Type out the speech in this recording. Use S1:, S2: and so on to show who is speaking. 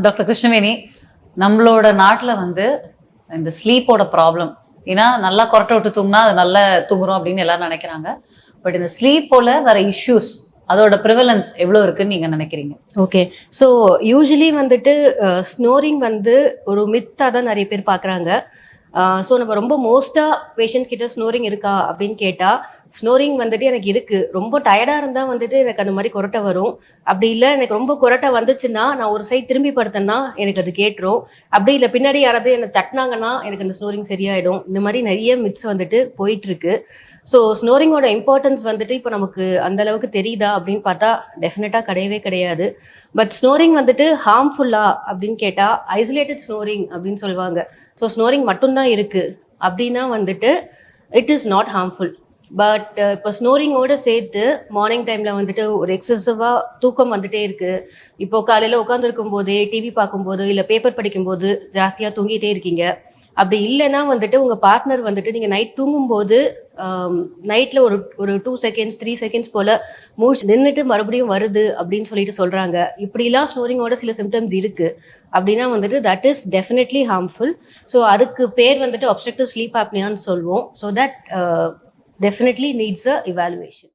S1: Doctor Krishnaveni, நம்மளோட நாட்டுல வந்து இந்த ஸ்லீப்போட ப்ராப்ளம். ஏன்னா நல்லா கொரட்டை விட்டு தூங்கினா அது நல்லா தூங்குறோம் அப்படின்னு எல்லாரும் நினைக்கிறாங்க. பட் இந்த ஸ்லீப்போல வர இஷ்யூஸ் அதோட ப்ரிவலன்ஸ் எவ்வளோ இருக்குன்னு நீங்க நினைக்கிறீங்க?
S2: ஓகே. ஸோ யூஸ்வலி வந்துட்டு ஸ்னோரிங் வந்து ஒரு மித்தாக தான் நிறைய பேர் பார்க்குறாங்க. ஸோ நம்ம ரொம்ப மோஸ்ட்டாக பேஷண்ட்ஸ் கிட்ட ஸ்னோரிங் இருக்கா அப்படின்னு கேட்டால், ஸ்னோரிங் வந்துட்டு எனக்கு இருக்குது, ரொம்ப டயர்டாக இருந்தால் வந்துட்டு எனக்கு அந்த மாதிரி கொரட்டை வரும். அப்படி இல்லை எனக்கு ரொம்ப கொரட்டை வந்துச்சுன்னா நான் ஒரு சைட் திரும்பி படுத்தேன்னா எனக்கு அது கேட்டுரும். அப்படி இல்லை பின்னாடி யாராவது என்னை தட்டினாங்கன்னா எனக்கு அந்த ஸ்னோரிங் சரியாயிடும். இந்த மாதிரி நிறைய மித்ஸ் வந்துட்டு போயிட்டுருக்கு. ஸோ ஸ்னோரிங்கோட இம்பார்ட்டன்ஸ் வந்துட்டு இப்போ நமக்கு அந்த அளவுக்கு தெரியுதா அப்படின்னு பார்த்தா டெஃபினட்டாக கிடையவே கிடையாது. பட் ஸ்னோரிங் வந்துட்டு ஹார்ம்ஃபுல்லா அப்படின்னு கேட்டால் ஐசோலேட்டட் ஸ்னோரிங் அப்படின்னு சொல்லுவாங்க. ஸோ ஸ்னோரிங் மட்டும்தான் இருக்குது அப்படின்னா வந்துட்டு it is not harmful. But இப்போ ஸ்னோரிங்கோட சேர்த்து மார்னிங் டைமில் வந்துட்டு ஒரு எக்ஸசிவாக தூக்கம் வந்துட்டே இருக்குது. இப்போது காலையில் உட்காந்துருக்கும் போதே டிவி பார்க்கும்போது இல்லை பேப்பர் படிக்கும்போது ஜாஸ்தியாக தூங்கிட்டே இருக்கீங்க. அப்படி இல்லைன்னா வந்துட்டு உங்கள் பார்ட்னர் வந்துட்டு நீங்கள் நைட் தூங்கும்போது நைட்டில் ஒரு 2 செகண்ட்ஸ் 3 செகண்ட்ஸ் போல் மூச்சு நின்றுட்டு மறுபடியும் வருது அப்படின்னு சொல்லிட்டு சொல்கிறாங்க. இப்படிலாம் ஸ்னோரிங்கோட சில சிம்டம்ஸ் இருக்குது அப்படின்னா வந்துட்டு that is definitely harmful. So அதுக்கு பேர் வந்துட்டு அப்ஸ்ட்ரக்டிவ் ஸ்லீப் ஆப்னியான்னு சொல்லுவோம். So that definitely needs a evaluation.